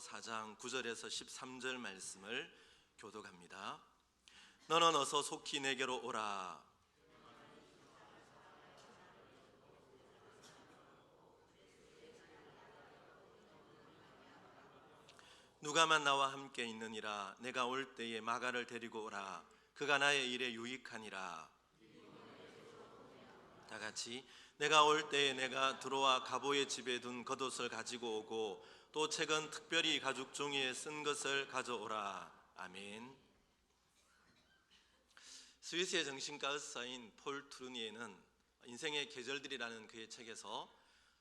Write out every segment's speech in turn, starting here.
4장 9절에서 13절 말씀을 교독합니다. 너는 어서 속히 내게로 오라. 누가만 나와 함께 있느니라. 내가 올 때에 마가를 데리고 오라. 그가 나의 일에 유익하니라. 다 같이 내가 올 때에 내가 들어와 가보의 집에 둔 겉옷을 가지고 오고 또 책은 특별히 가죽 종이에 쓴 것을 가져오라. 아멘. 스위스의 정신과 의사인 폴 트루니에는 인생의 계절들이라는 그의 책에서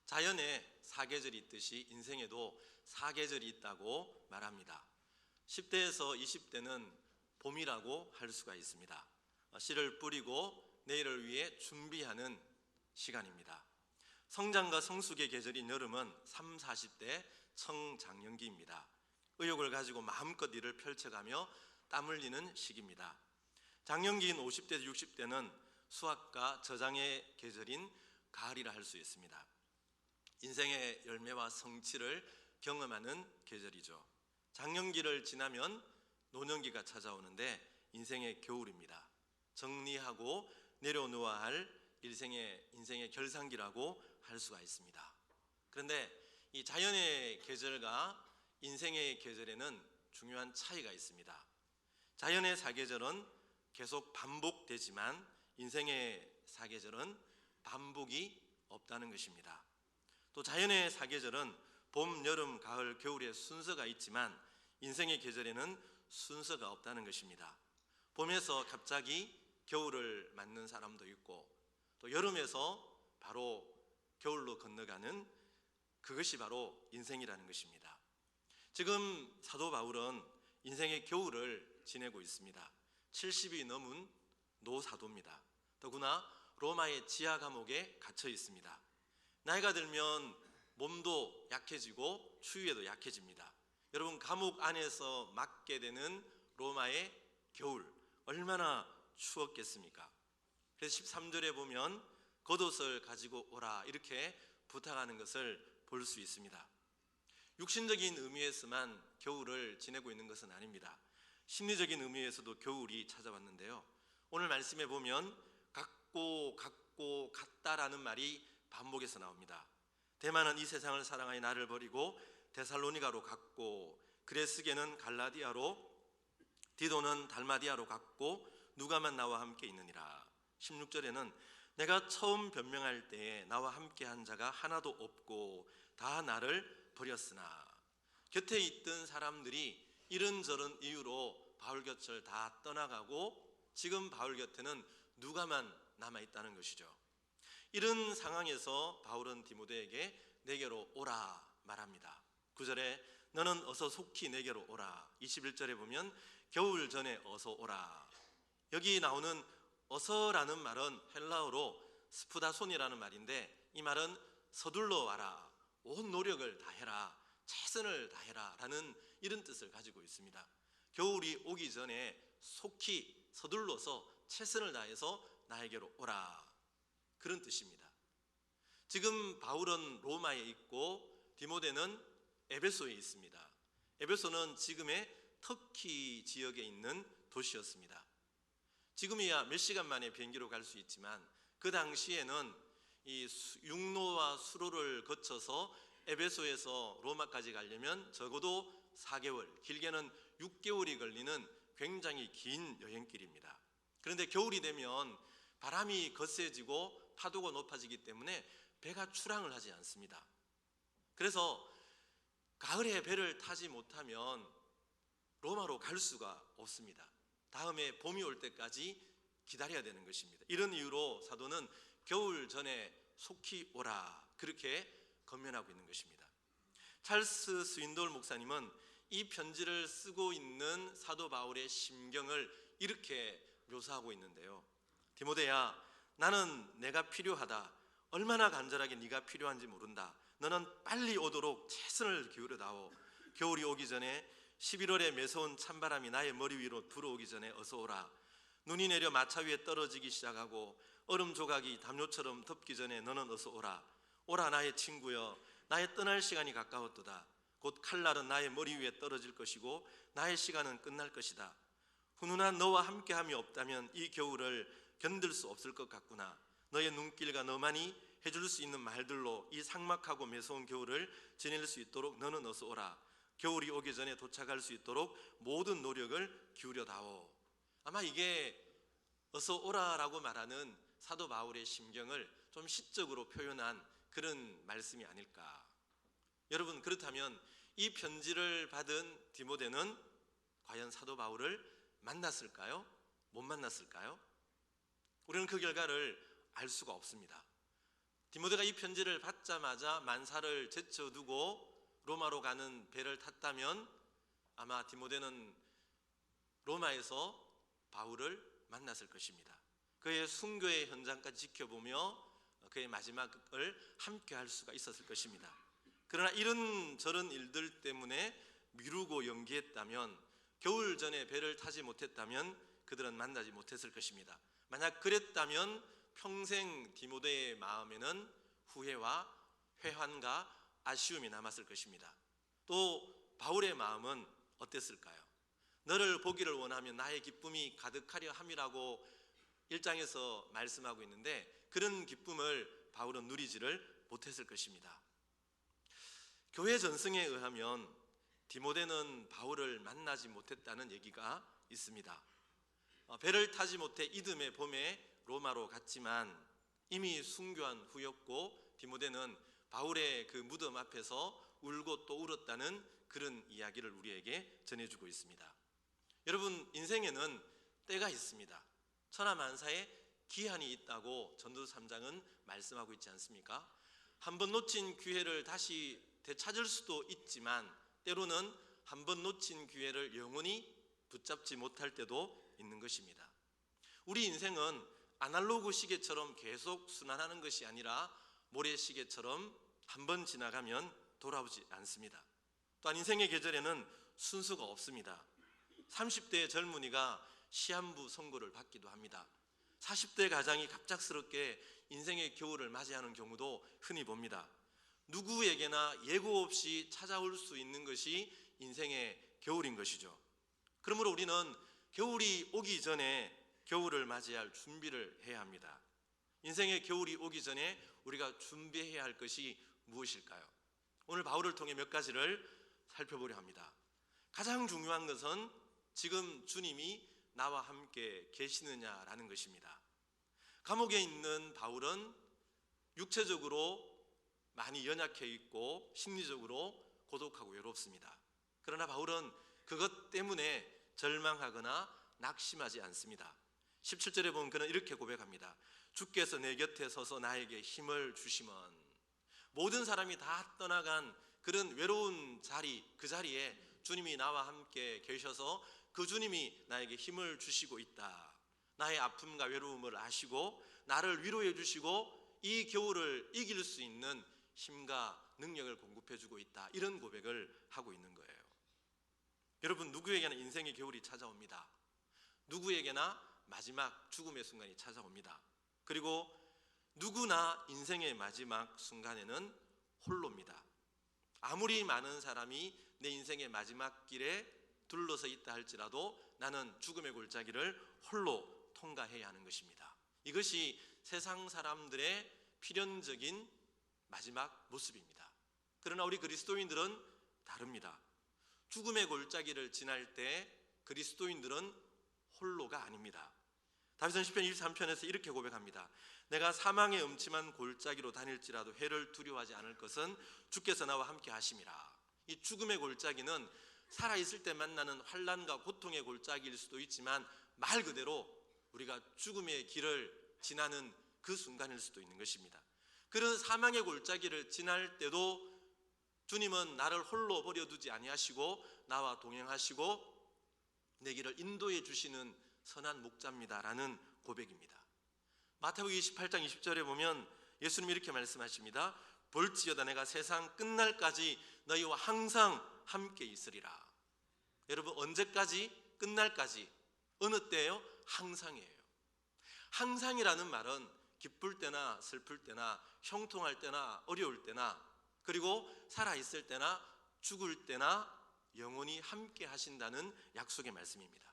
자연에 사계절이 있듯이 인생에도 사계절이 있다고 말합니다. 10대에서 20대는 봄이라고 할 수가 있습니다. 씨를 뿌리고 내일을 위해 준비하는 시간입니다. 성장과 성숙의 계절인 여름은 30, 40대 청장년기입니다. 의욕을 가지고 마음껏 일을 펼쳐가며 땀 흘리는 시기입니다. 장년기인 50대, 60대는 수확과 저장의 계절인 가을이라 할 수 있습니다. 인생의 열매와 성취를 경험하는 계절이죠. 장년기를 지나면 노년기가 찾아오는데 인생의 겨울입니다. 정리하고 내려놓아야 할 인생의 결산기라고 할 수가 있습니다. 그런데 이 자연의 계절과 인생의 계절에는 중요한 차이가 있습니다. 자연의 사계절은 계속 반복되지만 인생의 사계절은 반복이 없다는 것입니다. 또 자연의 사계절은 봄, 여름, 가을, 겨울의 순서가 있지만 인생의 계절에는 순서가 없다는 것입니다. 봄에서 갑자기 겨울을 맞는 사람도 있고 또 여름에서 바로 겨울로 건너가는 그것이 바로 인생이라는 것입니다. 지금 사도 바울은 인생의 겨울을 지내고 있습니다. 70이 넘은 노사도입니다. 더구나 로마의 지하 감옥에 갇혀 있습니다. 나이가 들면 몸도 약해지고 추위에도 약해집니다. 여러분, 감옥 안에서 맞게 되는 로마의 겨울 얼마나 추웠겠습니까? 그래서 13절에 보면 겉옷을 가지고 오라 이렇게 부탁하는 것을 볼 수 있습니다. 육신적인 의미에서만 겨울을 지내고 있는 것은 아닙니다. 심리적인 의미에서도 겨울이 찾아왔는데요. 오늘 말씀에 보면 같고 같다라는 말이 반복해서 나옵니다. 대만은 이 세상을 사랑하여 나를 버리고 데살로니가로 갔고, 그레스게는 갈라디아로, 디도는 달마디아로 갔고 누가만 나와 함께 있느니라. 16절에는 내가 처음 변명할 때에 나와 함께한 자가 하나도 없고 다 나를 버렸으나, 곁에 있던 사람들이 이런저런 이유로 바울 곁을 다 떠나가고 지금 바울 곁에는 누가만 남아있다는 것이죠. 이런 상황에서 바울은 디모데에게 내게로 오라 말합니다. 9절에 너는 어서 속히 내게로 오라. 21절에 보면 겨울 전에 어서 오라. 여기 나오는 어서라는 말은 헬라어로 스푸다손이라는 말인데, 이 말은 서둘러 와라, 온 노력을 다해라, 최선을 다해라 라는 이런 뜻을 가지고 있습니다. 겨울이 오기 전에 속히 서둘러서 최선을 다해서 나에게로 오라, 그런 뜻입니다. 지금 바울은 로마에 있고 디모데는 에베소에 있습니다. 에베소는 지금의 터키 지역에 있는 도시였습니다. 지금이야 몇 시간 만에 비행기로 갈 수 있지만 그 당시에는 이 육로와 수로를 거쳐서 에베소에서 로마까지 가려면 적어도 4개월, 길게는 6개월이 걸리는 굉장히 긴 여행길입니다. 그런데 겨울이 되면 바람이 거세지고 파도가 높아지기 때문에 배가 출항을 하지 않습니다. 그래서 가을에 배를 타지 못하면 로마로 갈 수가 없습니다. 다음에 봄이 올 때까지 기다려야 되는 것입니다. 이런 이유로 사도는 겨울 전에 속히 오라 그렇게 권면하고 있는 것입니다. 찰스 스윈돌 목사님은 이 편지를 쓰고 있는 사도 바울의 심경을 이렇게 묘사하고 있는데요. 디모데야, 나는 내가 필요하다. 얼마나 간절하게 네가 필요한지 모른다. 너는 빨리 오도록 최선을 기울여다오. 겨울이 오기 전에 11월에 매서운 찬바람이 나의 머리 위로 불어오기 전에 어서 오라. 눈이 내려 마차 위에 떨어지기 시작하고 얼음 조각이 담요처럼 덮기 전에 너는 어서 오라. 오라 나의 친구여, 나의 떠날 시간이 가까웠도다. 곧 칼날은 나의 머리 위에 떨어질 것이고 나의 시간은 끝날 것이다. 훈훈한 너와 함께함이 없다면 이 겨울을 견딜 수 없을 것 같구나. 너의 눈길과 너만이 해줄 수 있는 말들로 이 삭막하고 매서운 겨울을 지낼 수 있도록 너는 어서 오라. 겨울이 오기 전에 도착할 수 있도록 모든 노력을 기울여다오. 아마 이게 어서 오라라고 말하는 사도 바울의 심경을 좀 시적으로 표현한 그런 말씀이 아닐까. 여러분, 그렇다면 이 편지를 받은 디모데는 과연 사도 바울을 만났을까요? 못 만났을까요? 우리는 그 결과를 알 수가 없습니다. 디모데가 이 편지를 받자마자 만사를 제쳐두고 로마로 가는 배를 탔다면 아마 디모데는 로마에서 바울을 만났을 것입니다. 그의 순교의 현장까지 지켜보며 그의 마지막을 함께 할 수가 있었을 것입니다. 그러나 이런저런 일들 때문에 미루고 연기했다면, 겨울 전에 배를 타지 못했다면 그들은 만나지 못했을 것입니다. 만약 그랬다면 평생 디모데의 마음에는 후회와 회한과 아쉬움이 남았을 것입니다. 또 바울의 마음은 어땠을까요? 너를 보기를 원하면 나의 기쁨이 가득하려 함이라고 1장에서 말씀하고 있는데 그런 기쁨을 바울은 누리지를 못했을 것입니다. 교회 전승에 의하면 디모데는 바울을 만나지 못했다는 얘기가 있습니다. 배를 타지 못해 이듬해 봄에 로마로 갔지만 이미 순교한 후였고 디모데는 바울의 그 무덤 앞에서 울고 또 울었다는 그런 이야기를 우리에게 전해주고 있습니다. 여러분, 인생에는 때가 있습니다. 천하만사에 기한이 있다고 전도서 3장은 말씀하고 있지 않습니까? 한번 놓친 기회를 다시 되찾을 수도 있지만 때로는 한번 놓친 기회를 영원히 붙잡지 못할 때도 있는 것입니다. 우리 인생은 아날로그 시계처럼 계속 순환하는 것이 아니라 모래시계처럼 한번 지나가면 돌아오지 않습니다. 또한 인생의 계절에는 순서가 없습니다. 30대의 젊은이가 시한부 선고를 받기도 합니다. 40대 가장이 갑작스럽게 인생의 겨울을 맞이하는 경우도 흔히 봅니다. 누구에게나 예고 없이 찾아올 수 있는 것이 인생의 겨울인 것이죠. 그러므로 우리는 겨울이 오기 전에 겨울을 맞이할 준비를 해야 합니다. 인생의 겨울이 오기 전에 우리가 준비해야 할 것이 무엇일까요? 오늘 바울을 통해 몇 가지를 살펴보려 합니다. 가장 중요한 것은 지금 주님이 나와 함께 계시느냐라는 것입니다. 감옥에 있는 바울은 육체적으로 많이 연약해 있고 심리적으로 고독하고 외롭습니다. 그러나 바울은 그것 때문에 절망하거나 낙심하지 않습니다. 17절에 보면 그는 이렇게 고백합니다. 주께서 내 곁에 서서 나에게 힘을 주시면. 모든 사람이 다 떠나간 그런 외로운 자리, 그 자리에 주님이 나와 함께 계셔서 그 주님이 나에게 힘을 주시고 있다. 나의 아픔과 외로움을 아시고 나를 위로해 주시고 이 겨울을 이길 수 있는 힘과 능력을 공급해 주고 있다. 이런 고백을 하고 있는 거예요. 여러분, 누구에게나 인생의 겨울이 찾아옵니다. 누구에게나 마지막 죽음의 순간이 찾아옵니다. 그리고 누구나 인생의 마지막 순간에는 홀로입니다. 아무리 많은 사람이 내 인생의 마지막 길에 둘러서 있다 할지라도 나는 죽음의 골짜기를 홀로 통과해야 하는 것입니다. 이것이 세상 사람들의 필연적인 마지막 모습입니다. 그러나 우리 그리스도인들은 다릅니다. 죽음의 골짜기를 지날 때 그리스도인들은 홀로가 아닙니다. 다윗은 시편 23편에서 이렇게 고백합니다. 내가 사망의 음침한 골짜기로 다닐지라도 해를 두려워하지 않을 것은 주께서 나와 함께 하심이라. 이 죽음의 골짜기는 살아있을 때 만나는 환난과 고통의 골짜기일 수도 있지만 말 그대로 우리가 죽음의 길을 지나는 그 순간일 수도 있는 것입니다. 그런 사망의 골짜기를 지날 때도 주님은 나를 홀로 버려두지 아니하시고 나와 동행하시고 내 길을 인도해 주시는 선한 목자입니다라는 고백입니다. 마태복음 28장 20절에 보면 예수님이 이렇게 말씀하십니다. 볼지어다 내가 세상 끝날까지 너희와 항상 함께 있으리라. 여러분, 언제까지? 끝날까지. 어느 때예요? 항상이에요. 항상이라는 말은 기쁠 때나 슬플 때나 형통할 때나 어려울 때나 그리고 살아있을 때나 죽을 때나 영원히 함께 하신다는 약속의 말씀입니다.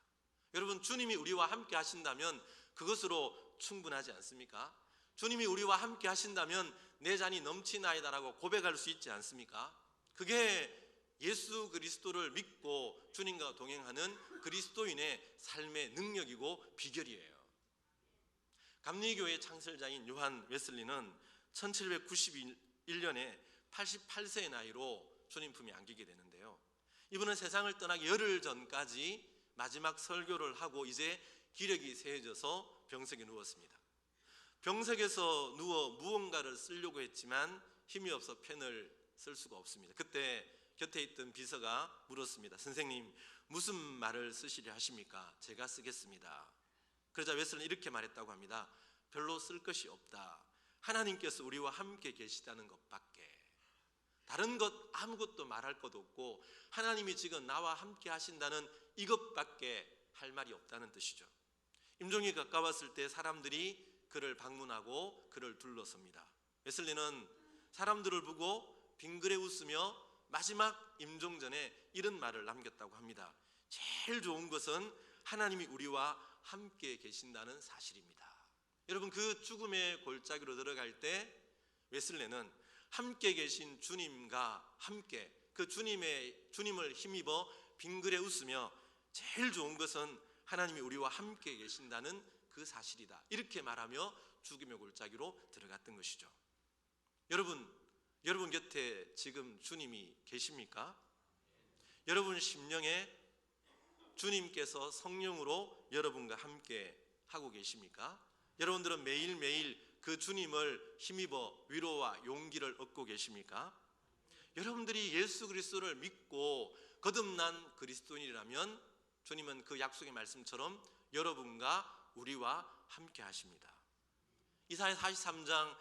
여러분, 주님이 우리와 함께 하신다면 그것으로 충분하지 않습니까? 주님이 우리와 함께 하신다면 내 잔이 넘치나이다라고 고백할 수 있지 않습니까? 그게 예수 그리스도를 믿고 주님과 동행하는 그리스도인의 삶의 능력이고 비결이에요. 감리교의 창설자인 요한 웨슬리는 1791년에 88세의 나이로 주님 품에 안기게 되는데요. 이분은 세상을 떠나기 열흘 전까지 마지막 설교를 하고 이제 기력이 세해져서 병석에 누웠습니다. 병석에서 누워 무언가를 쓰려고 했지만 힘이 없어 펜을 쓸 수가 없습니다. 그때 곁에 있던 비서가 물었습니다. 선생님, 무슨 말을 쓰시려 하십니까? 제가 쓰겠습니다. 그러자 웨슬리는 이렇게 말했다고 합니다. 별로 쓸 것이 없다. 하나님께서 우리와 함께 계시다는 것밖에. 다른 것 아무것도 말할 것 없고 하나님이 지금 나와 함께 하신다는 이것밖에 할 말이 없다는 뜻이죠. 임종이 가까웠을 때 사람들이 그를 방문하고 그를 둘러섭니다. 웨슬리는 사람들을 보고 빙그레 웃으며 마지막 임종 전에 이런 말을 남겼다고 합니다. 제일 좋은 것은 하나님이 우리와 함께 계신다는 사실입니다. 여러분, 그 죽음의 골짜기로 들어갈 때 웨슬리는 함께 계신 주님과 함께 그 주님을 힘입어 빙그레 웃으며 제일 좋은 것은 하나님이 우리와 함께 계신다는 그 사실이다, 이렇게 말하며 죽음의 골짜기로 들어갔던 것이죠. 여러분 곁에 지금 주님이 계십니까? 여러분 심령에 주님께서 성령으로 여러분과 함께 하고 계십니까? 여러분들은 매일매일 그 주님을 힘입어 위로와 용기를 얻고 계십니까? 여러분들이 예수 그리스도를 믿고 거듭난 그리스도인이라면 주님은 그 약속의 말씀처럼 여러분과 우리와 함께 하십니다. 이사야 43장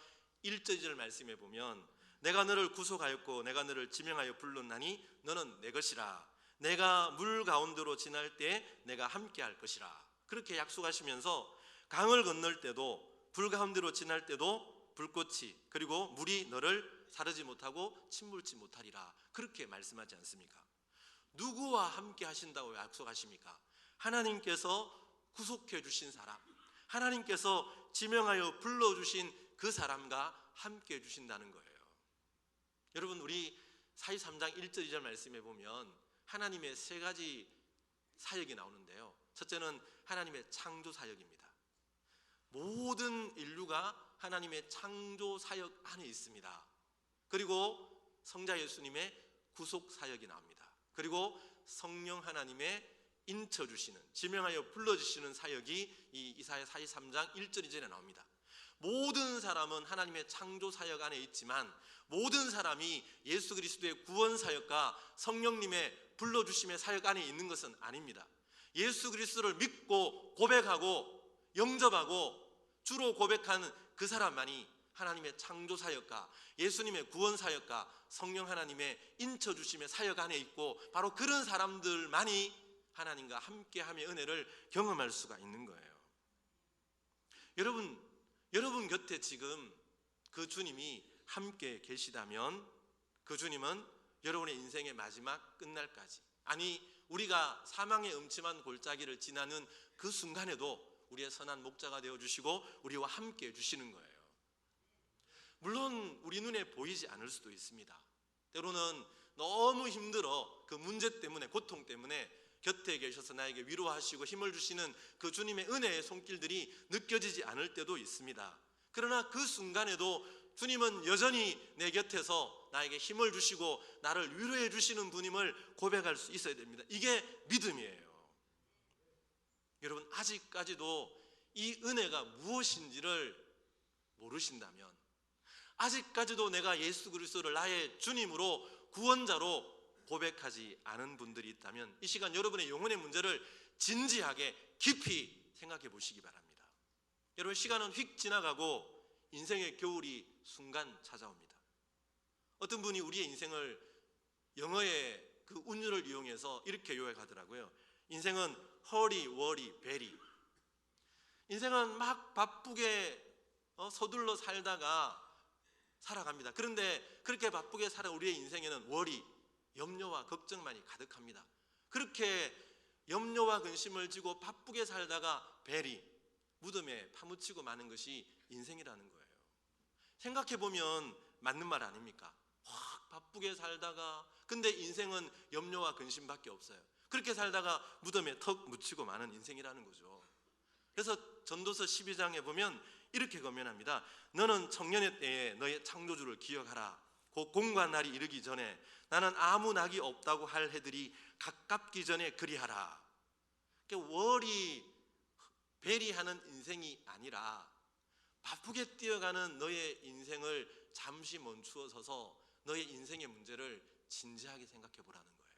1절 2절 말씀에 보면 내가 너를 구속하였고 내가 너를 지명하여 불렀나니 너는 내 것이라. 내가 물 가운데로 지날 때 내가 함께 할 것이라. 그렇게 약속하시면서 강을 건널 때도 불 가운데로 지날 때도 불꽃이 그리고 물이 너를 사르지 못하고 침몰치 못하리라, 그렇게 말씀하지 않습니까? 누구와 함께 하신다고 약속하십니까? 하나님께서 구속해 주신 사람, 하나님께서 지명하여 불러주신 그 사람과 함께 해 주신다는 거예요. 여러분, 우리 사도행전 3장 1절 2절 말씀에 보면 하나님의 세 가지 사역이 나오는데요. 첫째는 하나님의 창조 사역입니다. 모든 인류가 하나님의 창조 사역 안에 있습니다. 그리고 성자 예수님의 구속 사역이 나옵니다. 그리고 성령 하나님의 인쳐주시는, 지명하여 불러주시는 사역이 이 이사야 43장 1절 2절에 나옵니다. 모든 사람은 하나님의 창조 사역 안에 있지만 모든 사람이 예수 그리스도의 구원 사역과 성령님의 불러주심의 사역 안에 있는 것은 아닙니다. 예수 그리스도를 믿고 고백하고 영접하고 주로 고백하는 그 사람만이 하나님의 창조 사역과 예수님의 구원 사역과 성령 하나님의 인쳐주심의 사역 안에 있고 바로 그런 사람들만이 하나님과 함께함의 은혜를 경험할 수가 있는 거예요. 여러분 곁에 지금 그 주님이 함께 계시다면 그 주님은 여러분의 인생의 마지막 끝날까지, 아니 우리가 사망의 음침한 골짜기를 지나는 그 순간에도 우리의 선한 목자가 되어주시고 우리와 함께 해주시는 거예요. 물론 우리 눈에 보이지 않을 수도 있습니다. 때로는 너무 힘들어 그 문제 때문에, 고통 때문에 곁에 계셔서 나에게 위로하시고 힘을 주시는 그 주님의 은혜의 손길들이 느껴지지 않을 때도 있습니다. 그러나 그 순간에도 주님은 여전히 내 곁에서 나에게 힘을 주시고 나를 위로해 주시는 분임을 고백할 수 있어야 됩니다. 이게 믿음이에요. 여러분, 아직까지도 이 은혜가 무엇인지를 모르신다면, 아직까지도 내가 예수 그리스도를 나의 주님으로 구원자로 고백하지 않은 분들이 있다면 이 시간 여러분의 영혼의 문제를 진지하게 깊이 생각해 보시기 바랍니다. 여러분, 시간은 휙 지나가고 인생의 겨울이 순간 찾아옵니다. 어떤 분이 우리의 인생을 영어의 그 운율을 이용해서 이렇게 요약하더라고요. 인생은 허리, 워리, 베리. 인생은 막 바쁘게 서둘러 살다가 살아갑니다. 그런데 그렇게 바쁘게 살아 우리의 인생에는 워리, 염려와 걱정만이 가득합니다. 그렇게 염려와 근심을 지고 바쁘게 살다가 벨이 무덤에 파묻히고 마는 것이 인생이라는 거예요. 생각해보면 맞는 말 아닙니까? 확 바쁘게 살다가 근데 인생은 염려와 근심밖에 없어요. 그렇게 살다가 무덤에 턱 묻히고 마는 인생이라는 거죠. 그래서 전도서 12장에 보면 이렇게 권면합니다. 너는 청년의 때에 너의 창조주를 기억하라. 곧 공과 날이 이르기 전에 나는 아무 낙이 없다고 할 해들이 가깝기 전에 그리하라. 그러니까 월이 베리하는 인생이 아니라 바쁘게 뛰어가는 너의 인생을 잠시 멈추어 서서 너의 인생의 문제를 진지하게 생각해 보라는 거예요.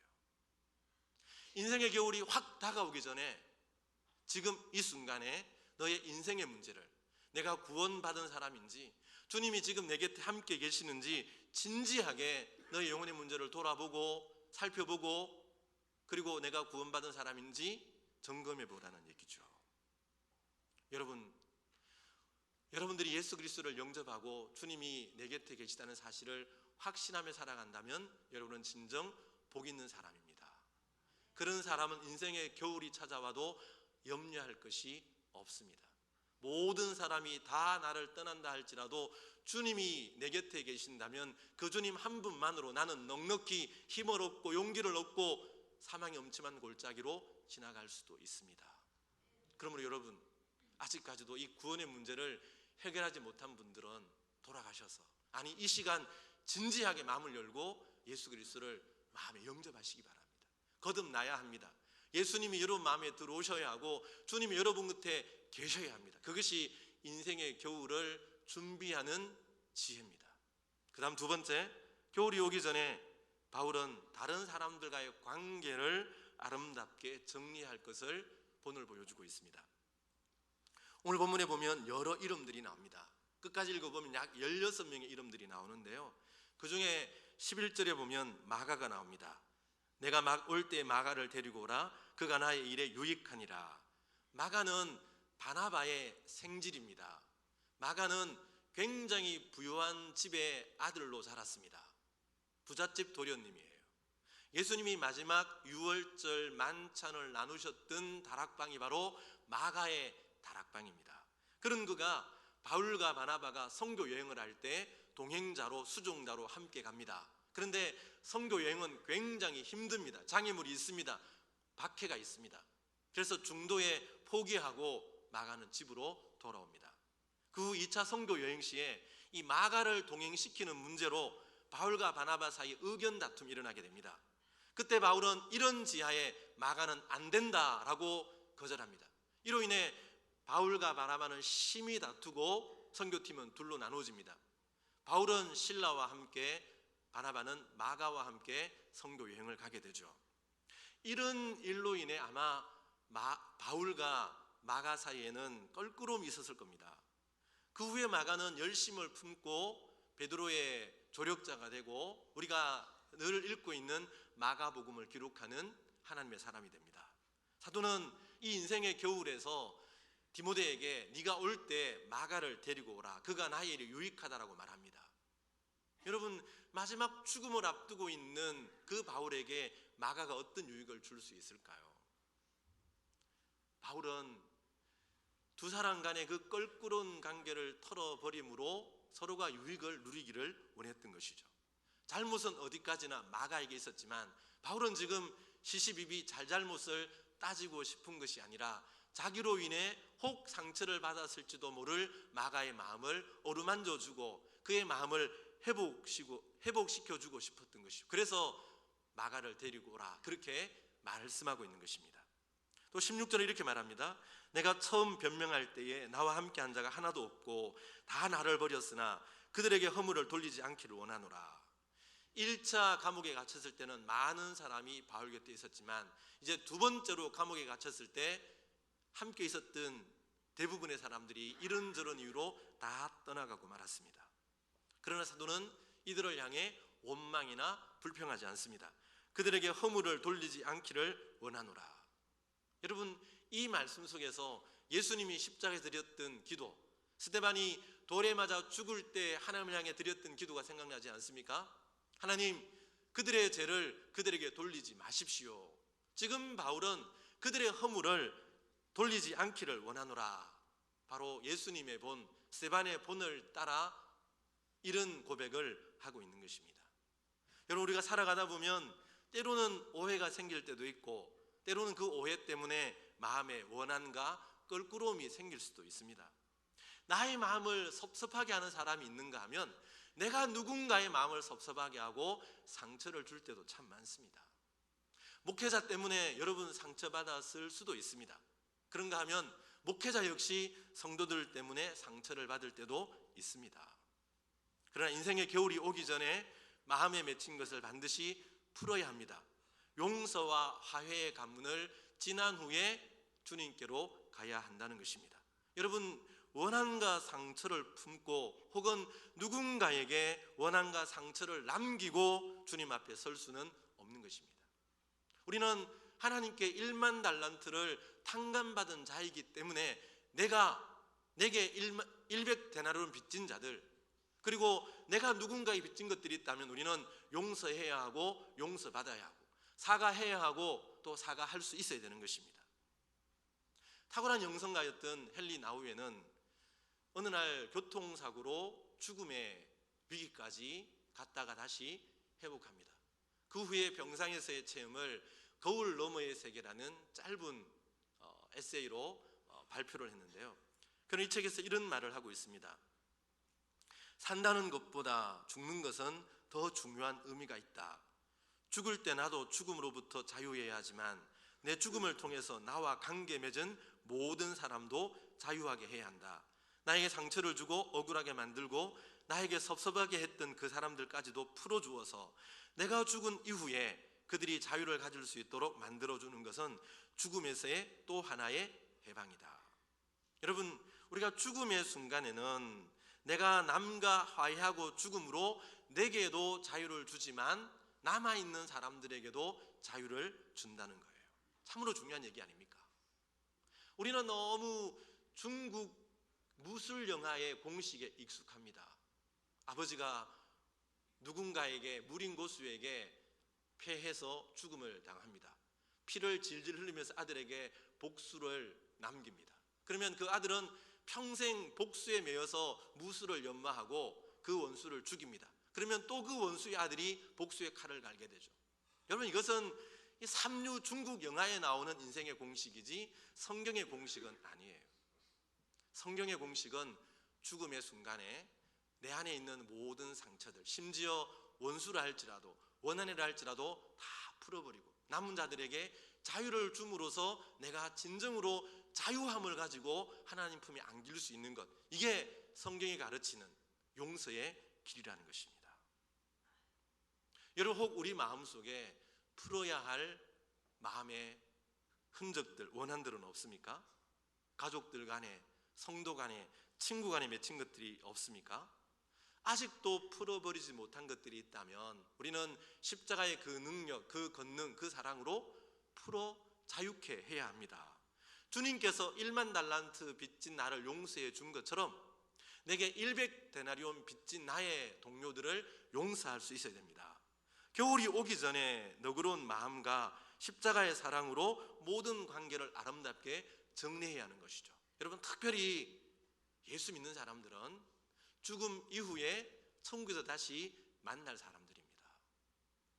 인생의 겨울이 확 다가오기 전에 지금 이 순간에 너의 인생의 문제를, 내가 구원받은 사람인지 주님이 지금 내 곁에 함께 계시는지 진지하게 너의 영혼의 문제를 돌아보고 살펴보고, 그리고 내가 구원받은 사람인지 점검해 보라는 얘기죠. 여러분들이 예수 그리스도를 영접하고 주님이 내 곁에 계시다는 사실을 확신하며 살아간다면 여러분은 진정 복 있는 사람입니다. 그런 사람은 인생의 겨울이 찾아와도 염려할 것이 없습니다. 모든 사람이 다 나를 떠난다 할지라도 주님이 내 곁에 계신다면 그 주님 한 분만으로 나는 넉넉히 힘을 얻고 용기를 얻고 사망의 엄침한 골짜기로 지나갈 수도 있습니다. 그러므로 여러분, 아직까지도 이 구원의 문제를 해결하지 못한 분들은 돌아가셔서, 아니 이 시간 진지하게 마음을 열고 예수 그리스도를 마음에 영접하시기 바랍니다. 거듭나야 합니다. 예수님이 여러분 마음에 들어오셔야 하고 주님이 여러분 곁에 계셔야 합니다. 그것이 인생의 겨울을 준비하는 지혜입니다. 그 다음 두 번째, 겨울이 오기 전에 바울은 다른 사람들과의 관계를 아름답게 정리할 것을 본을 보여주고 있습니다. 오늘 본문에 보면 여러 이름들이 나옵니다. 끝까지 읽어보면 약 16명의 이름들이 나오는데요, 그 중에 11절에 보면 마가가 나옵니다. 내가 막 올 때 마가를 데리고 오라. 그가 나의 일에 유익하니라. 마가는 바나바의 생질입니다. 마가는 굉장히 부유한 집의 아들로 자랐습니다. 부잣집 도련님이에요. 예수님이 마지막 유월절 만찬을 나누셨던 다락방이 바로 마가의 다락방입니다. 그런 그가 바울과 바나바가 선교 여행을 할 때 동행자로 수종자로 함께 갑니다. 그런데 선교 여행은 굉장히 힘듭니다. 장애물이 있습니다. 박해가 있습니다. 그래서 중도에 포기하고 마가는 집으로 돌아옵니다. 그 후 2차 선교 여행 시에 이 마가를 동행시키는 문제로 바울과 바나바 사이 의견 다툼이 일어나게 됩니다. 그때 바울은 이런 지하에 마가는 안 된다라고 거절합니다. 이로 인해 바울과 바나바는 심히 다투고 선교팀은 둘로 나눠집니다. 바울은 실라와 함께, 바나바는 마가와 함께 선교 여행을 가게 되죠. 이런 일로 인해 아마 바울과 마가 사이에는 껄끄러움이 있었을 겁니다. 그 후에 마가는 열심을 품고 베드로의 조력자가 되고 우리가 늘 읽고 있는 마가복음을 기록하는 하나님의 사람이 됩니다. 사도는 이 인생의 겨울에서 디모데에게 네가 올 때 마가를 데리고 오라. 그가 나의 일에 유익하다라고 말합니다. 여러분, 마지막 죽음을 앞두고 있는 그 바울에게 마가가 어떤 유익을 줄 수 있을까요? 바울은 두 사람 간의 그 껄끄러운 관계를 털어버림으로 서로가 유익을 누리기를 원했던 것이죠. 잘못은 어디까지나 마가에게 있었지만 바울은 지금 시시비비 잘잘못을 따지고 싶은 것이 아니라 자기로 인해 혹 상처를 받았을지도 모를 마가의 마음을 어루만져주고 그의 마음을 회복시켜주고 싶었던 것이죠. 그래서 마가를 데리고 오라, 그렇게 말씀하고 있는 것입니다. 또 16절에 이렇게 말합니다. 내가 처음 변명할 때에 나와 함께 한 자가 하나도 없고 다 나를 버렸으나 그들에게 허물을 돌리지 않기를 원하노라. 1차 감옥에 갇혔을 때는 많은 사람이 바울 곁에 있었지만 이제 두 번째로 감옥에 갇혔을 때 함께 있었던 대부분의 사람들이 이런저런 이유로 다 떠나가고 말았습니다. 그러나 사도는 이들을 향해 원망이나 불평하지 않습니다. 그들에게 허물을 돌리지 않기를 원하노라. 여러분, 이 말씀 속에서 예수님이 십자가에 드렸던 기도, 스데반이 돌에 맞아 죽을 때 하나님을 향해 드렸던 기도가 생각나지 않습니까? 하나님, 그들의 죄를 그들에게 돌리지 마십시오. 지금 바울은 그들의 허물을 돌리지 않기를 원하노라. 바로 예수님의 본, 스데반의 본을 따라 이런 고백을 하고 있는 것입니다. 여러분, 우리가 살아가다 보면 때로는 오해가 생길 때도 있고, 때로는 그 오해 때문에 마음에 원한과 껄끄러움이 생길 수도 있습니다. 나의 마음을 섭섭하게 하는 사람이 있는가 하면 내가 누군가의 마음을 섭섭하게 하고 상처를 줄 때도 참 많습니다. 목회자 때문에 여러분 상처받았을 수도 있습니다. 그런가 하면 목회자 역시 성도들 때문에 상처를 받을 때도 있습니다. 그러나 인생의 겨울이 오기 전에 마음에 맺힌 것을 반드시 풀어야 합니다. 용서와 화해의 관문을 지난 후에 주님께로 가야 한다는 것입니다. 여러분, 원한과 상처를 품고 혹은 누군가에게 원한과 상처를 남기고 주님 앞에 설 수는 없는 것입니다. 우리는 하나님께 1만 달란트를 탕감받은 자이기 때문에 내게 100데나리온 빚진 자들, 그리고 내가 누군가에 빚진 것들이 있다면 우리는 용서해야 하고 용서받아야 하고 사과해야 하고 또 사과할 수 있어야 되는 것입니다. 탁월한 영성가였던 헨리 나우에는 어느 날 교통사고로 죽음의 위기까지 갔다가 다시 회복합니다. 그 후에 병상에서의 체험을 거울 너머의 세계라는 짧은 에세이로 발표를 했는데요. 그는 이 책에서 이런 말을 하고 있습니다. 산다는 것보다 죽는 것은 더 중요한 의미가 있다. 죽을 때 나도 죽음으로부터 자유해야 하지만 내 죽음을 통해서 나와 관계 맺은 모든 사람도 자유하게 해야 한다. 나에게 상처를 주고 억울하게 만들고 나에게 섭섭하게 했던 그 사람들까지도 풀어주어서 내가 죽은 이후에 그들이 자유를 가질 수 있도록 만들어주는 것은 죽음에서의 또 하나의 해방이다. 여러분, 우리가 죽음의 순간에는 내가 남과 화해하고 죽음으로 내게도 자유를 주지만 남아있는 사람들에게도 자유를 준다는 거예요. 참으로 중요한 얘기 아닙니까? 우리는 너무 중국 무술 영화의 공식에 익숙합니다. 아버지가 누군가에게 무린 고수에게 패해서 죽음을 당합니다. 피를 질질 흘리면서 아들에게 복수를 남깁니다. 그러면 그 아들은 평생 복수에 매여서 무술을 연마하고 그 원수를 죽입니다. 그러면 또 그 원수의 아들이 복수의 칼을 갈게 되죠. 여러분, 이것은 이 삼류 중국 영화에 나오는 인생의 공식이지 성경의 공식은 아니에요. 성경의 공식은 죽음의 순간에 내 안에 있는 모든 상처들, 심지어 원수라 할지라도 원한이라 할지라도 다 풀어버리고 남은 자들에게 자유를 줌으로써 내가 진정으로 자유함을 가지고 하나님 품에 안길 수 있는 것, 이게 성경이 가르치는 용서의 길이라는 것입니다. 여러분, 혹 우리 마음속에 풀어야 할 마음의 흔적들, 원한들은 없습니까? 가족들 간에, 성도 간에, 친구 간에 맺힌 것들이 없습니까? 아직도 풀어버리지 못한 것들이 있다면 우리는 십자가의 그 능력, 그 권능, 그 사랑으로 풀어 자유케 해야 합니다. 주님께서 1만 달란트 빚진 나를 용서해 준 것처럼 내게 100데나리온 빚진 나의 동료들을 용서할 수 있어야 됩니다. 겨울이 오기 전에 너그러운 마음과 십자가의 사랑으로 모든 관계를 아름답게 정리해야 하는 것이죠. 여러분, 특별히 예수 믿는 사람들은 죽음 이후에 천국에서 다시 만날 사람들입니다.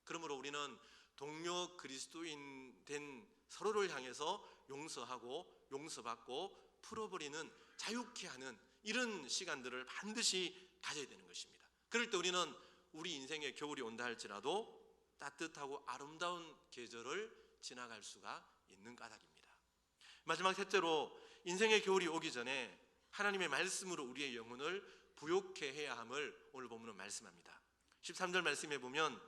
그러므로 우리는 동료 그리스도인 된 서로를 향해서 용서하고 용서받고 풀어버리는, 자유케 하는 이런 시간들을 반드시 가져야 되는 것입니다. 그럴 때 우리는 우리 인생의 겨울이 온다 할지라도 따뜻하고 아름다운 계절을 지나갈 수가 있는 까닭입니다. 마지막 셋째로, 인생의 겨울이 오기 전에 하나님의 말씀으로 우리의 영혼을 부욕케 해야 함을 오늘 본문은 말씀합니다. 13절 말씀에 보면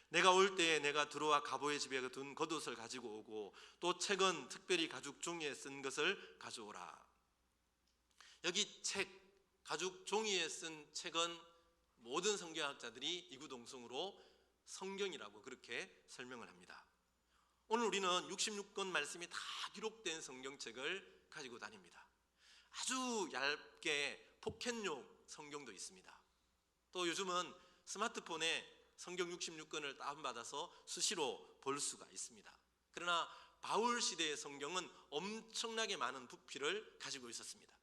내가 올 때에 내가 들어와 가보의 집에 둔 겉옷을 가지고 오고 또 책은 특별히 가죽 종이에 쓴 것을 가져오라. 여기 책, 가죽 종이에 쓴 책은 모든 성경학자들이 이구동성으로 성경이라고 그렇게 설명을 합니다. 오늘 우리는 66권 말씀이 다 기록된 성경책을 가지고 다닙니다. 아주 얇게 포켓용 성경도 있습니다. 또 요즘은 스마트폰에 성경 66권을 다운받아서 수시로 볼 수가 있습니다. 그러나 바울 시대의 성경은 엄청나게 많은 부피를 가지고 있었습니다.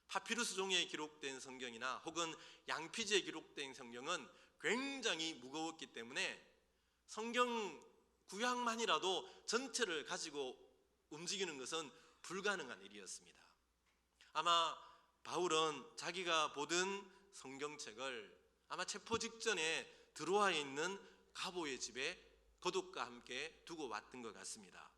파피루스 종이에 기록된 성경이나 혹은 양피지에 기록된 성경은 굉장히 무거웠기 때문에 성경 구약만이라도 전체를 가지고 움직이는 것은 불가능한 일이었습니다. 아마 바울은 자기가 보던 성경책을 아마 체포 직전에 드로아에 있는 가보의 집에 거독과 함께 두고 왔던 것 같습니다.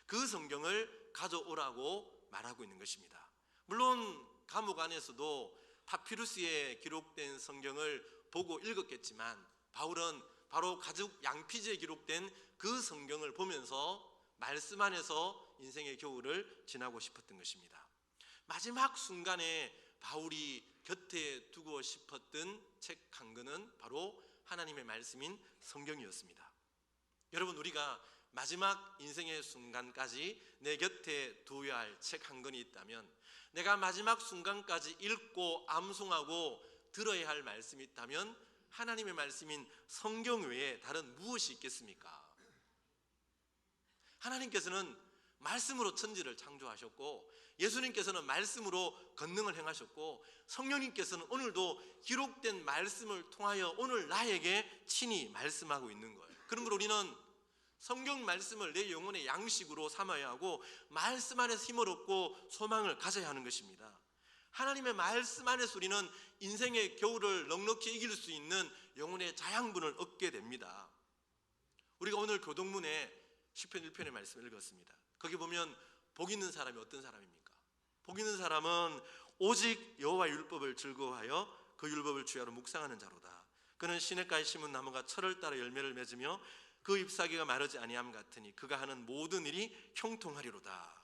그 성경을 가져오라고 말하고 있는 것입니다. 물론 감옥 안에서도 파피루스에 기록된 성경을 보고 읽었겠지만 바울은 바로 가죽 양피지에 기록된 그 성경을 보면서 말씀 안에서 인생의 겨울을 지나고 싶었던 것입니다. 마지막 순간에 바울이 곁에 두고 싶었던 책 한 권은 바로 하나님의 말씀인 성경이었습니다. 여러분, 우리가 마지막 인생의 순간까지 내 곁에 두어야 할 책 한 권이 있다면, 내가 마지막 순간까지 읽고 암송하고 들어야 할 말씀이 있다면 하나님의 말씀인 성경 외에 다른 무엇이 있겠습니까? 하나님께서는 말씀으로 천지를 창조하셨고, 예수님께서는 말씀으로 권능을 행하셨고, 성령님께서는 오늘도 기록된 말씀을 통하여 오늘 나에게 친히 말씀하고 있는 거예요. 그러므로 우리는 성경 말씀을 내 영혼의 양식으로 삼아야 하고, 말씀 안에서 힘을 얻고 소망을 가져야 하는 것입니다. 하나님의 말씀 안에서 우리는 인생의 겨울을 넉넉히 이길 수 있는 영혼의 자양분을 얻게 됩니다. 우리가 오늘 교동문에 시편 1편의 말씀을 읽었습니다. 거기 보면 복 있는 사람이 어떤 사람입니까? 복 있는 사람은 오직 여호와의 율법을 즐거워하여 그 율법을 주야로 묵상하는 자로다. 그는 시냇가에 심은 나무가 철을 따라 열매를 맺으며 그 잎사귀가 마르지 아니함 같으니 그가 하는 모든 일이 형통하리로다.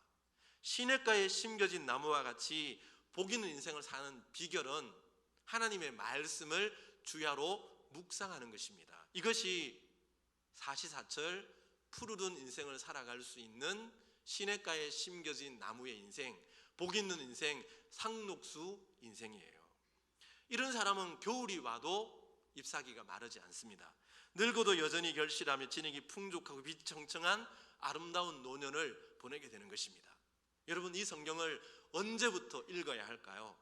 시냇가에 심겨진 나무와 같이 복 있는 인생을 사는 비결은 하나님의 말씀을 주야로 묵상하는 것입니다. 이것이 사시사철 푸르른 인생을 살아갈 수 있는 시냇가에 심겨진 나무의 인생, 복 있는 인생, 상록수 인생이에요. 이런 사람은 겨울이 와도 잎사귀가 마르지 않습니다. 늙어도 여전히 결실하며 진액이 풍족하고 빛이 청청한 아름다운 노년을 보내게 되는 것입니다. 여러분, 이 성경을 언제부터 읽어야 할까요?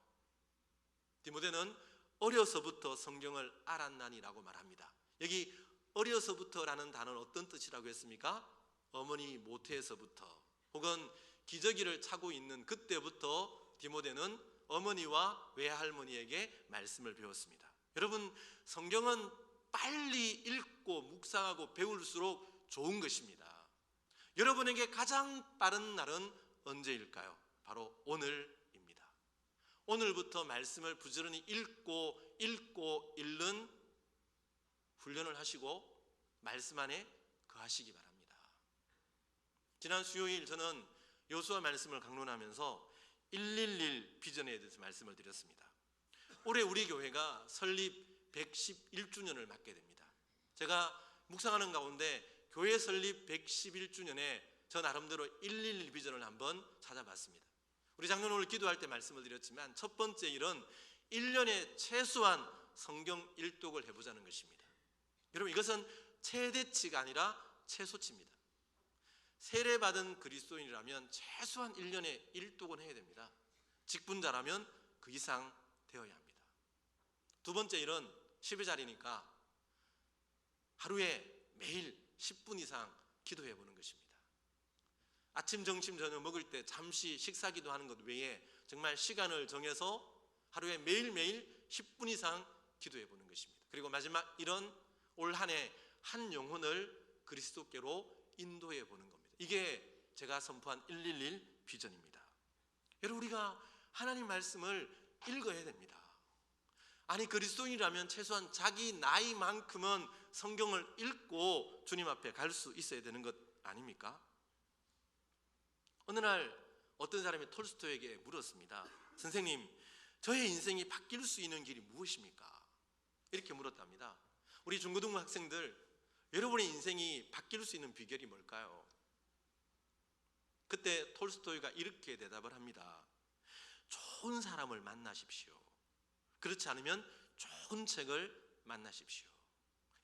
디모데는 어려서부터 성경을 알았나니라고 말합니다. 여기 어려서부터라는 단어는 어떤 뜻이라고 했습니까? 어머니 모태에서부터, 혹은 기저귀를 차고 있는 그때부터 디모데는 어머니와 외할머니에게 말씀을 배웠습니다. 여러분, 성경은 빨리 읽고 묵상하고 배울수록 좋은 것입니다. 여러분에게 가장 빠른 날은 언제일까요? 바로 오늘입니다. 오늘부터 말씀을 부지런히 읽고 읽는 훈련을 하시고 말씀 안에 거하시기 바랍니다. 지난 수요일 저는 여호수아 말씀을 강론하면서 111 비전에 대해서 말씀을 드렸습니다. 올해 우리 교회가 설립 111주년을 맞게 됩니다. 제가 묵상하는 가운데 교회 설립 111주년에 저 나름대로 111 비전을 한번 찾아봤습니다. 우리 작년 오늘 기도할 때 말씀을 드렸지만 첫 번째 일은 1년에 최소한 성경 일독을 해보자는 것입니다. 여러분, 이것은 최대치가 아니라 최소치입니다. 세례받은 그리스도인이라면 최소한 1년에 일독은 해야 됩니다. 직분자라면 그 이상 되어야 합니다. 두 번째 일은 10일짜리니까 하루에 매일 10분 이상 기도해 보는 것입니다. 아침, 점심, 저녁 먹을 때 잠시 식사기도 하는 것 외에 정말 시간을 정해서 하루에 매일매일 10분 이상 기도해 보는 것입니다. 그리고 마지막 일은 올 한 해 한 영혼을 그리스도께로 인도해 보는 겁니다. 이게 제가 선포한 111 비전입니다. 여러분, 우리가 하나님 말씀을 읽어야 됩니다. 아니, 그리스도인이라면 최소한 자기 나이만큼은 성경을 읽고 주님 앞에 갈 수 있어야 되는 것 아닙니까? 어느 날 어떤 사람이 톨스토이에게 물었습니다. 선생님, 저의 인생이 바뀔 수 있는 길이 무엇입니까? 이렇게 물었답니다. 우리 중고등부 학생들, 여러분의 인생이 바뀔 수 있는 비결이 뭘까요? 그때 톨스토이가 이렇게 대답을 합니다. 좋은 사람을 만나십시오. 그렇지 않으면 좋은 책을 만나십시오.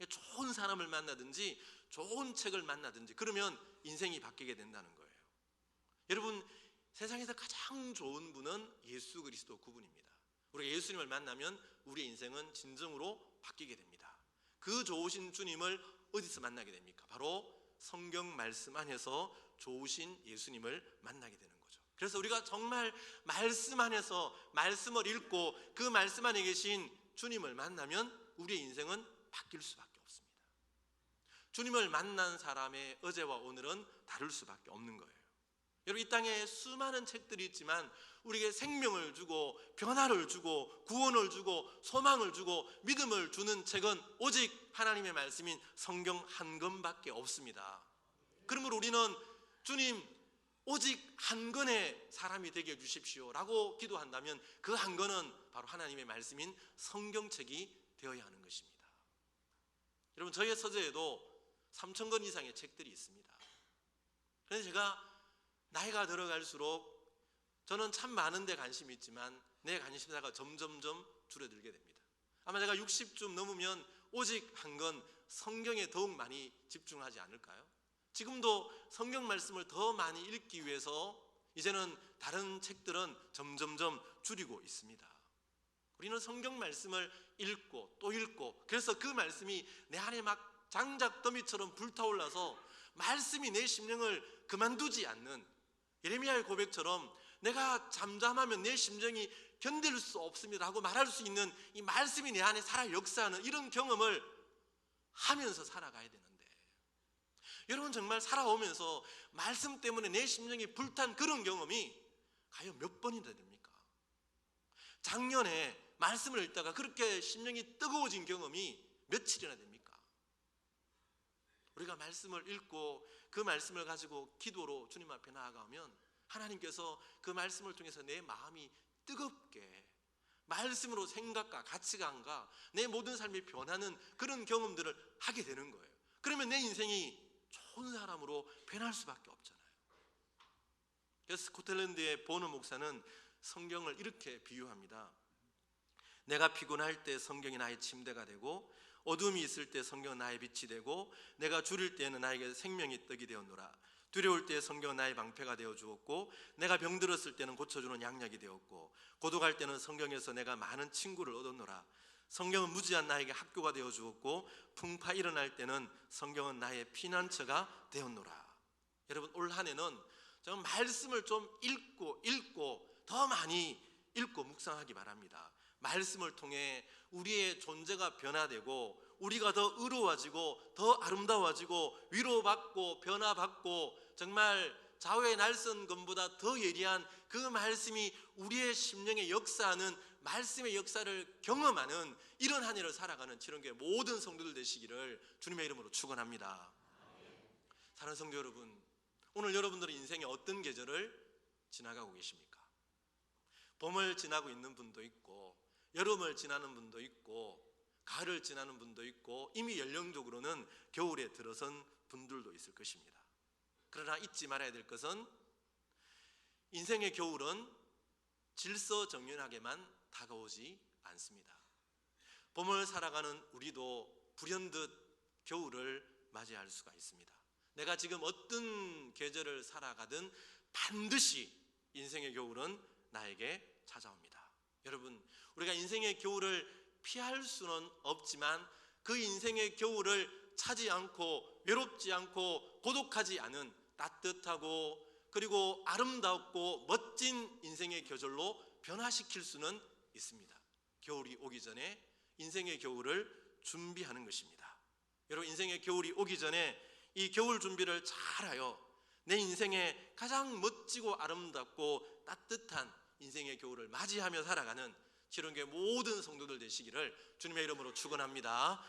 좋은 사람을 만나든지 좋은 책을 만나든지 그러면 인생이 바뀌게 된다는 거예요. 여러분, 세상에서 가장 좋은 분은 예수 그리스도 그분입니다. 우리가 예수님을 만나면 우리의 인생은 진정으로 바뀌게 됩니다. 그 좋으신 주님을 어디서 만나게 됩니까? 바로 성경 말씀 안에서 좋으신 예수님을 만나게 되는 거죠. 그래서 우리가 정말 말씀 안에서 말씀을 읽고 그 말씀 안에 계신 주님을 만나면 우리의 인생은 바뀔 수밖에 없습니다. 주님을 만난 사람의 어제와 오늘은 다를 수밖에 없는 거예요. 여러분, 이 땅에 수많은 책들이 있지만 우리에게 생명을 주고 변화를 주고 구원을 주고 소망을 주고 믿음을 주는 책은 오직 하나님의 말씀인 성경 한 권밖에 없습니다. 그러므로 우리는 주님 오직 한 권의 사람이 되게 해주십시오 라고 기도한다면 그 한 권은 바로 하나님의 말씀인 성경책이 되어야 하는 것입니다. 여러분, 저의 서재에도 3,000권 이상의 책들이 있습니다. 그래서 제가 나이가 들어갈수록 저는 참 많은 데 관심이 있지만 내 관심사가 점점점 줄어들게 됩니다. 아마 제가 60쯤 넘으면 오직 한 권 성경에 더욱 많이 집중하지 않을까요? 지금도 성경 말씀을 더 많이 읽기 위해서 이제는 다른 책들은 점점점 줄이고 있습니다. 우리는 성경 말씀을 읽고 또 읽고 그래서 그 말씀이 내 안에 막 장작더미처럼 불타올라서 말씀이 내 심령을 그만두지 않는 예레미야의 고백처럼 내가 잠잠하면 내 심정이 견딜 수 없습니다 하고 말할 수 있는 이 말씀이 내 안에 살아 역사하는 이런 경험을 하면서 살아가야 되는데, 여러분 정말 살아오면서 말씀 때문에 내 심령이 불탄 그런 경험이 과연 몇 번이나 됩니까? 작년에 말씀을 읽다가 그렇게 심령이 뜨거워진 경험이 며칠이나 됩니까? 우리가 말씀을 읽고 그 말씀을 가지고 기도로 주님 앞에 나아가면 하나님께서 그 말씀을 통해서 내 마음이 뜨겁게 말씀으로 생각과 가치관과 내 모든 삶이 변하는 그런 경험들을 하게 되는 거예요. 그러면 내 인생이 좋은 사람으로 변할 수밖에 없잖아요. 그래서 스코틀랜드의 보너 목사는 성경을 이렇게 비유합니다. 내가 피곤할 때 성경이 나의 침대가 되고 어둠이 있을 때 성경은 나의 빛이 되고 내가 줄일 때에는 나에게 생명의 떡이 되었노라. 두려울 때 성경은 나의 방패가 되어 주었고 내가 병들었을 때는 고쳐주는 양약이 되었고 고독할 때는 성경에서 내가 많은 친구를 얻었노라. 성경은 무지한 나에게 학교가 되어 주었고 풍파 일어날 때는 성경은 나의 피난처가 되었노라. 여러분, 올 한 해는 정말 말씀을 좀 읽고 더 많이 읽고 묵상하기 바랍니다. 말씀을 통해 우리의 존재가 변화되고 우리가 더 의로워지고 더 아름다워지고 위로받고 변화받고 정말 좌우의 날선 검보다 더 예리한 그 말씀이 우리의 심령에 역사하는 말씀의 역사를 경험하는 이런 한 해를 살아가는 지론교회 모든 성도들 되시기를 주님의 이름으로 축원합니다. 사랑하는 성도 여러분, 오늘 여러분들의 인생에 어떤 계절을 지나가고 계십니까? 봄을 지나고 있는 분도 있고 여름을 지나는 분도 있고 가을을 지나는 분도 있고 이미 연령적으로는 겨울에 들어선 분들도 있을 것입니다. 그러나 잊지 말아야 될 것은 인생의 겨울은 질서정연하게만 다가오지 않습니다. 봄을 살아가는 우리도 불현듯 겨울을 맞이할 수가 있습니다. 내가 지금 어떤 계절을 살아가든 반드시 인생의 겨울은 나에게 찾아옵니다. 여러분, 우리가 인생의 겨울을 피할 수는 없지만 그 인생의 겨울을 차지 않고 외롭지 않고 고독하지 않은 따뜻하고 그리고 아름답고 멋진 인생의 계절로 변화시킬 수는 있습니다. 겨울이 오기 전에 인생의 겨울을 준비하는 것입니다. 여러분, 인생의 겨울이 오기 전에 이 겨울 준비를 잘하여 내 인생에 가장 멋지고 아름답고 따뜻한 인생의 겨울을 맞이하며 살아가는 지론교회 모든 성도들 되시기를 주님의 이름으로 축원합니다.